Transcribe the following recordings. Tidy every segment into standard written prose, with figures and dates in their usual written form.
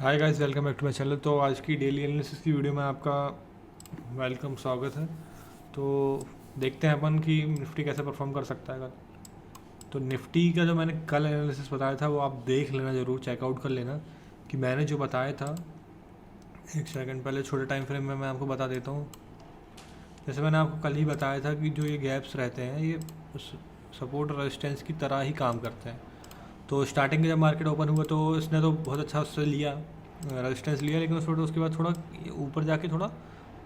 Hi guys, welcome back to my channel. तो आज की डेली एनालिसिस की वीडियो में आपका वेलकम, स्वागत है। तो देखते हैं अपन कि निफ्टी कैसे परफॉर्म कर सकता है कल। तो निफ्टी का जो मैंने कल एनालिसिस बताया था वो आप देख लेना, ज़रूर चेकआउट कर लेना कि मैंने जो बताया था। एक सेकंड पहले छोटे टाइम फ्रेम में मैं आपको बता देता हूँ। जैसे मैंने आपको कल ही बताया था कि जो ये गैप्स रहते हैं ये सपोर्ट और रेजिस्टेंस की तरह ही काम करते हैं। तो स्टार्टिंग में जब मार्केट ओपन हुआ तो इसने तो बहुत अच्छा उससे लिया, रेजिस्टेंस लिया, लेकिन उसके बाद थोड़ा ऊपर जाके थोड़ा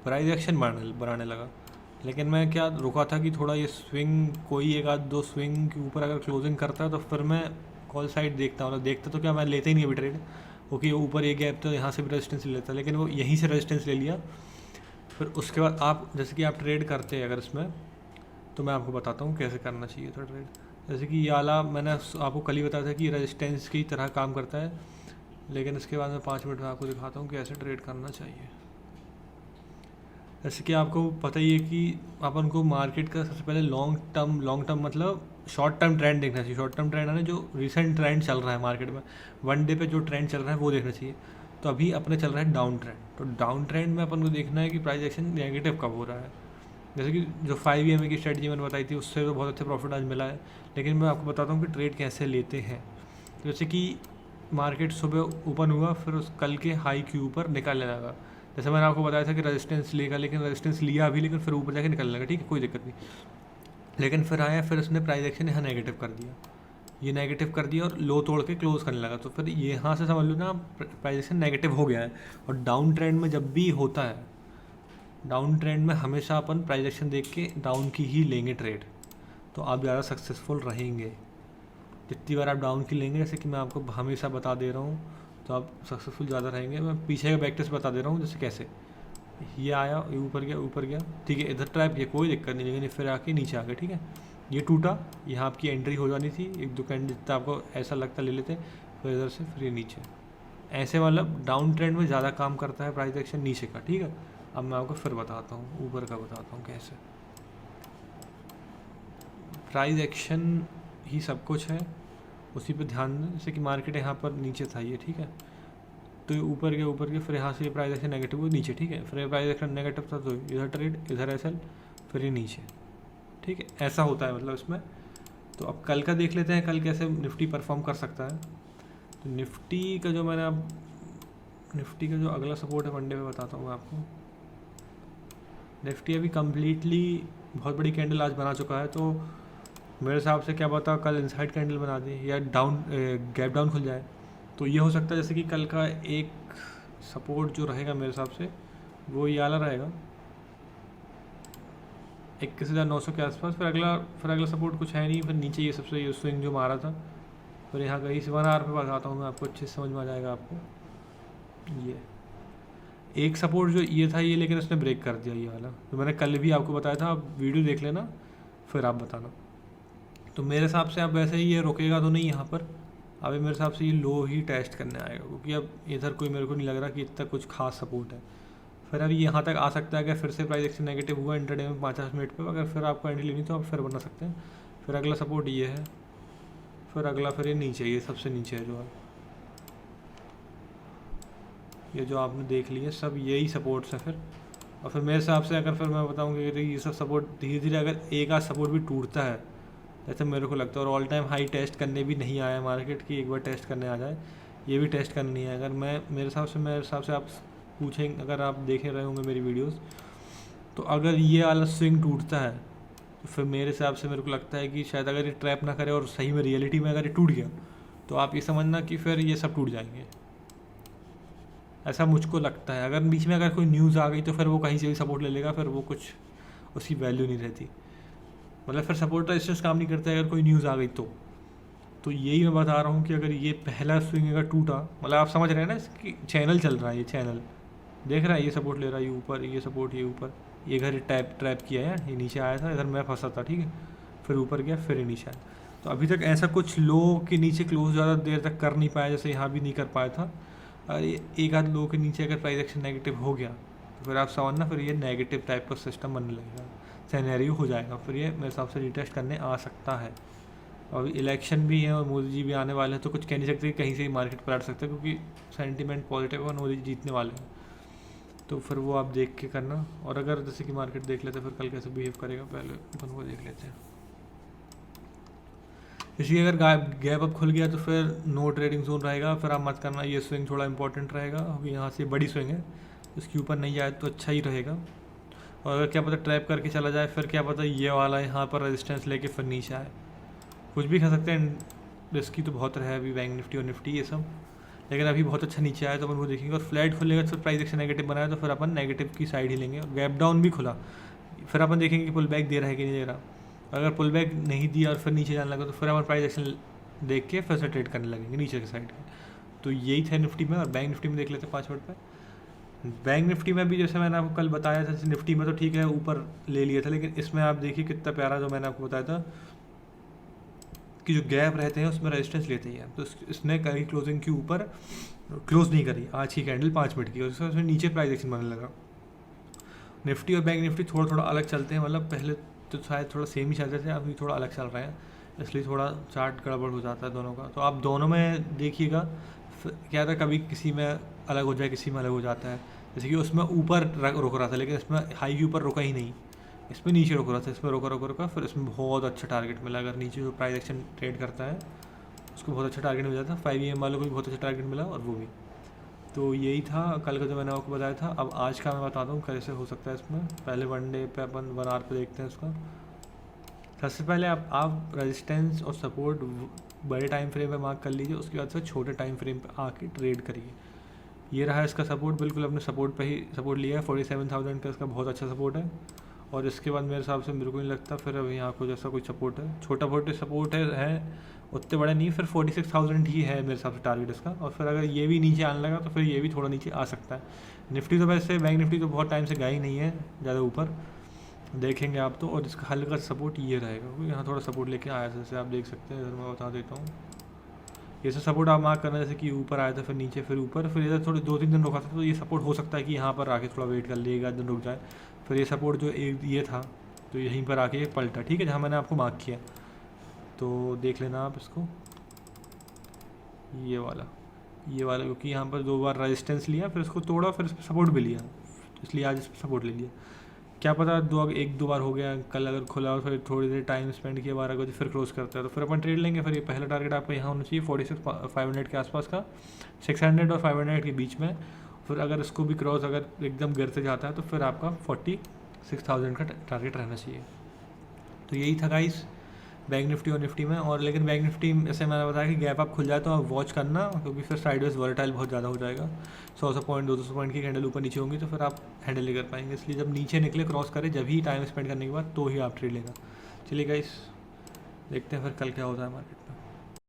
प्राइस एक्शन बनाने लगा। लेकिन मैं क्या रुका था कि थोड़ा ये स्विंग, कोई एक आध दो स्विंग के ऊपर अगर क्लोजिंग करता है तो फिर मैं कॉल साइड देखता हूँ। देखता तो क्या, मैं लेता ही नहीं अभी ट्रेड, क्योंकि ऊपर ये गैप तो यहाँ से भी रेजिस्टेंस ले लेता, लेकिन वो यहीं से रेजिस्टेंस ले लिया। फिर उसके बाद आप जैसे कि आप ट्रेड करते हैं अगर इसमें, तो मैं आपको बताता हूँ कैसे करना चाहिए था ट्रेड। जैसे कि ये आला मैंने आपको कल ही बताया था कि रेजिस्टेंस की तरह काम करता है, लेकिन इसके बाद मैं 5 मिनट में आपको दिखाता हूँ कैसे ट्रेड करना चाहिए। जैसे कि आपको पता ही है कि अपन को मार्केट का सबसे पहले लॉन्ग टर्म मतलब शॉर्ट टर्म ट्रेंड देखना चाहिए। शॉर्ट टर्म ट्रेंड है ना, जो रिसेंट ट्रेंड चल रहा है मार्केट में, वन डे पे जो ट्रेंड चल रहा है वो देखना चाहिए। तो अभी अपने चल रहा है डाउन ट्रेंड, तो डाउन ट्रेंड में अपन को देखना है कि प्राइस एक्शन नेगेटिव कब हो रहा है। जैसे कि जो 5 EMA की स्ट्रेटजी मैंने बताई थी उससे तो बहुत अच्छा प्रॉफिट आज मिला है, लेकिन मैं आपको बताता हूँ कि ट्रेड कैसे लेते हैं। तो जैसे कि मार्केट सुबह ओपन हुआ, फिर उस कल के हाई के ऊपर निकलने लगा। जैसे मैंने आपको बताया था कि रेजिस्टेंस लेगा, लेकिन रेजिस्टेंस लिया अभी, लेकिन फिर ऊपर जाके निकलने लगा, ठीक है, कोई दिक्कत नहीं। लेकिन फिर आया, फिर उसने प्राइस एक्शन यहाँ नेगेटिव कर दिया, ये नेगेटिव कर दिया और लो तोड़ के क्लोज करने लगा। तो फिर यहाँ से समझ लो ना, प्राइस एक्शन नेगेटिव हो गया है। और डाउन ट्रेंड में जब भी होता है, डाउन ट्रेंड में हमेशा अपन प्राइस एक्शन देख के डाउन की ही लेंगे ट्रेड, तो आप ज़्यादा सक्सेसफुल रहेंगे। जितनी बार आप डाउन की लेंगे, जैसे कि मैं आपको हमेशा बता दे रहा हूँ, तो आप सक्सेसफुल ज़्यादा रहेंगे। मैं पीछे का बैक टेस्ट बता दे रहा हूँ, जैसे कैसे ये आया, ये ऊपर गया, ठीक है, इधर ट्रैप किया, कोई दिक्कत नहीं, लेकिन फिर आके नीचे आ गया, ठीक है, ये टूटा, यहाँ आपकी एंट्री हो जानी थी, एक दो कैंडल जितना आपको ऐसा लगता ले लेते, फिर इधर से फिर ये नीचे। ऐसे मतलब डाउन ट्रेंड में ज़्यादा काम करता है प्राइस एक्शन नीचे का, ठीक है। अब मैं आपको फिर बताता हूँ, ऊपर का बताता हूँ कैसे। प्राइस एक्शन ही सब कुछ है, उसी पे ध्यान दें। जैसे कि मार्केट यहाँ पर नीचे था ये, ठीक है, तो ये ऊपर गया, फिर यहाँ से प्राइस एक्शन नेगेटिव हुआ नीचे, ठीक है, फिर प्राइस एक्शन नेगेटिव था तो इधर ट्रेड, इधर एसएल, फिर ये नीचे, ठीक है, ऐसा होता है मतलब इसमें। तो अब कल का देख लेते हैं, कल कैसे निफ्टी परफॉर्म कर सकता है। तो निफ्टी का जो अगला सपोर्ट है वनडे में बताता हूँ मैं आपको। निफ्टी अभी कम्प्लीटली बहुत बड़ी कैंडल आज बना चुका है, तो मेरे हिसाब से क्या पता कल इनसाइड कैंडल बना दे या डाउन गैप डाउन खुल जाए। तो ये हो सकता है, जैसे कि कल का एक सपोर्ट जो रहेगा मेरे हिसाब से वो ये वाला रहेगा 21,900 के आसपास। फिर अगला सपोर्ट कुछ है नहीं, फिर नीचे ये सबसे ये स्विंग जो मारा था, फिर यहाँ कहीं से 1 आवर पे बताता हूँ मैं आपको, अच्छे से समझ में आ जाएगा आपको। ये एक सपोर्ट जो ये था ये, लेकिन उसने ब्रेक कर दिया ये वाला, तो मैंने कल भी आपको बताया था, आप वीडियो देख लेना फिर आप बताना। तो मेरे हिसाब से अब वैसे ही ये रुकेगा तो नहीं यहाँ पर, अभी मेरे हिसाब से ये लो ही टेस्ट करने आएगा, क्योंकि अब इधर कोई मेरे को नहीं लग रहा कि इतना कुछ खास सपोर्ट है। फिर अभी यहाँ तक आ सकता है, अगर फिर से प्राइस एक्शन नेगेटिव हुआ इंटरडे में 50 मिनट पे, अगर फिर आपको एंट्री लेनी तो आप फिर बना सकते हैं। फिर अगला सपोर्ट ये है, फिर अगला फिर ये नीचे, ये सबसे नीचे है जो है, ये जो आपने देख लिया सब यही सपोर्ट्स है फिर। और फिर मेरे हिसाब से अगर फिर मैं बताऊँगा कि ये सब सपोर्ट धीरे धीरे अगर एक आध सपोर्ट भी टूटता है, जैसे मेरे को लगता है, और ऑल टाइम हाई टेस्ट करने भी नहीं आया मार्केट की, एक बार टेस्ट करने आ जाए, ये भी टेस्ट करनी है। अगर मेरे हिसाब से आप पूछेंगे, अगर आप देखे रहे होंगे मेरी वीडियोस, तो अगर ये वाला स्विंग टूटता है तो फिर मेरे हिसाब से मेरे को लगता है कि शायद अगर ये ट्रैप ना करे और सही में रियलिटी में अगर ये टूट गया, तो आप ये समझना कि फिर ये सब टूट जाएंगे, ऐसा मुझको लगता है। अगर बीच में अगर कोई न्यूज़ आ गई तो फिर वो कहीं से भी सपोर्ट ले लेगा, फिर वो कुछ उसकी वैल्यू नहीं रहती, मतलब फिर सपोर्ट रेजिस्टेंस काम नहीं करता है अगर कोई न्यूज़ आ गई तो यही मैं बता रहा हूँ कि अगर ये पहला स्विंग अगर टूटा, मतलब आप समझ रहे हैं ना, इसकी चैनल चल रहा है, ये चैनल देख रहा है, ये सपोर्ट ले रहा है, ये ऊपर, ये सपोर्ट, ये ऊपर, ये घर ट्रैप किया है, ये नीचे आया था, इधर मैं फंसा था, ठीक है, फिर ऊपर गया, फिर ये नीचे आया। तो अभी तक ऐसा कुछ लो के नीचे क्लोज ज़्यादा देर तक कर नहीं पाया, जैसे यहाँ भी नहीं कर पाया था। और ये एक आध लो के नीचे अगर प्राइस एक्शन नेगेटिव हो गया तो फिर आप समझना, फिर ये नेगेटिव टाइप का सिस्टम बनने लगेगा, सिनेरियो हो जाएगा, फिर ये मेरे हिसाब से रिटेस्ट करने आ सकता है। और इलेक्शन भी है और मोदी जी भी आने वाले हैं, तो कुछ कह नहीं सकते कि कहीं से ही मार्केट पलट सकता है, क्योंकि सेंटीमेंट पॉजिटिव है और मोदी जी जीतने वाले हैं। तो फिर वो आप देख के करना। और अगर जैसे कि मार्केट देख लेते हैं फिर कल कैसे बिहेव करेगा, पहले अपन वो देख लेते हैं। इसलिए अगर गैप अप खुल गया तो फिर नो ट्रेडिंग जोन रहेगा, फिर आप मत करना। ये स्विंग थोड़ा इंपॉर्टेंट रहेगा, क्योंकि यहाँ से बड़ी स्विंग है, इसके ऊपर नहीं जाए तो अच्छा ही रहेगा। और अगर क्या पता ट्रैप करके चला जाए, फिर क्या पता ये वाला यहाँ पर रेजिस्टेंस लेके फिर नीचे आए, कुछ भी खा सकते हैं। रिस्की तो बहुत रहा है अभी बैंक निफ्टी और निफ्टी ये सब, लेकिन अभी बहुत अच्छा नीचे आया तो अपन वो देखेंगे। और फ्लैट खुलेगा तो प्राइस एक्शन नेगेटिव बनाया तो फिर अपन नेगेटिव की साइड ही लेंगे। और गैप डाउन भी खुला, फिर अपन देखेंगे कि पुल बैक दे रहा है कि नहीं दे रहा। अगर पुल बैक नहीं दिया और फिर नीचे जाने लगा तो फिर अपन प्राइस एक्शन देख के फिर से ट्रेड करने लगेंगे नीचे की साइड के। तो यही था निफ्टी में। और बैंक निफ्टी में देख लेते हैं 5 मिनट पर। बैंक निफ्टी में भी जैसे मैंने आपको कल बताया था, निफ्टी में तो ठीक है ऊपर ले लिया था, लेकिन इसमें आप देखिए कितना प्यारा जो मैंने आपको बताया था कि जो गैप रहते हैं उसमें रेजिस्टेंस लेते ही है। तो इसने करी क्लोजिंग के ऊपर क्लोज नहीं करी आज की कैंडल 5 मिनट की, और उसमें नीचे प्राइस एक्शन बनने लगा। निफ्टी और बैंक निफ्टी थोड़ा थोड़ा अलग चलते हैं, मतलब पहले तो शायद थोड़ा सेम ही चलते थे, अभी थोड़ा अलग चल रहे हैं, इसलिए थोड़ा चार्ट गड़बड़ हो जाता है दोनों का। तो आप दोनों में देखिएगा क्या था, कभी किसी में अलग हो जाए किसी में अलग हो जाता है। जैसे कि उसमें ऊपर रुक रहा था, लेकिन इसमें हाई के ऊपर रुका ही नहीं, इसमें नीचे रुक रहा था, इसमें रुका फिर इसमें बहुत अच्छा टारगेट मिला। अगर नीचे जो प्राइस एक्शन ट्रेड करता है उसको बहुत अच्छा टारगेट मिल जाता है, 5 EM वालों को भी बहुत अच्छा टारगेट मिला, और वो भी। तो यही था कल का जो मैंने आपको बताया था। अब आज का मैं बताता हूँ कैसे हो सकता है इसमें। पहले 1 डे पे अपन 1 आवर पे देखते हैं इसका। सबसे पहले आप रेजिस्टेंस और सपोर्ट बड़े टाइम फ्रेम पे मार्क कर लीजिए, उसके बाद से छोटे टाइम फ्रेम पे आके ट्रेड करिए। ये रहा इसका सपोर्ट, बिल्कुल अपने सपोर्ट पे ही सपोर्ट लिया है, 47,000 का इसका बहुत अच्छा सपोर्ट है। और इसके बाद मेरे हिसाब से मेरे को नहीं लगता फिर अभी यहाँ को जैसा कोई सपोर्ट है, छोटा मोटे सपोर्ट है उतने बड़े नहीं। फिर 46,000 ही है मेरे हिसाब से टारगेट इसका। और फिर अगर ये भी नीचे आने लगा तो फिर ये भी थोड़ा नीचे आ सकता है। निफ्टी तो वैसे बैंक निफ्टी तो बहुत टाइम से गया ही नहीं है ज़्यादा ऊपर, देखेंगे आप तो। और इसका हल्का सपोर्ट ये रहेगा, क्योंकि यहाँ थोड़ा सपोर्ट लेके आया जैसे आप देख सकते हैं, इधर मैं बता देता हूँ। ये सब सपोर्ट आप मार्क करना, जैसे कि ऊपर आया था फिर नीचे फिर ऊपर, फिर इधर थोड़े 2-3 दिन रुका था, तो ये सपोर्ट हो सकता है कि यहाँ पर आके थोड़ा वेट कर लिएगा, दिन रुक जाए। फिर ये सपोर्ट जो एक ये था तो यहीं पर आके पलटा, ठीक है, जहाँ मैंने आपको मार्क किया। तो देख लेना आप इसको, ये वाला क्योंकि यहाँ पर 2 बार रेजिस्टेंस लिया, फिर इसको तोड़ा, फिर इस पर सपोर्ट भी लिया, इसलिए आज इस पर सपोर्ट ले लिया। क्या पता 1-2 बार हो गया, कल अगर खुला और फिर थोड़ी देर टाइम स्पेंड किया 12 बजे फिर क्लोज करता है तो फिर अपन ट्रेड लेंगे। फिर ये पहला टारगेट आपका यहाँ होना चाहिए 46,500 के आसपास का, 600 और 500 के बीच में। फिर अगर इसको भी क्रॉस अगर एकदम गिरते जाता है तो फिर आपका 46,000 का टारगेट रहना चाहिए। तो यही था गाइस बैंक निफ्टी और निफ्टी में। और लेकिन बैंक निफ्टी जैसे मैंने बताया कि गैप अप खुल जाए तो आप वॉच करना, क्योंकि फिर साइडवेज वॉलेटाइल बहुत ज़्यादा हो जाएगा। 100 पॉइंट 200 पॉइंट की कैंडल ऊपर नीचे होंगी तो फिर आप हैंडल नहीं कर पाएंगे। इसलिए जब नीचे निकले क्रॉस करें, जब ही टाइम स्पेंड करने के बाद तो ही आप ट्रेड लेना। चलिए गाइस देखते हैं फिर कल क्या होता है मार्केट में।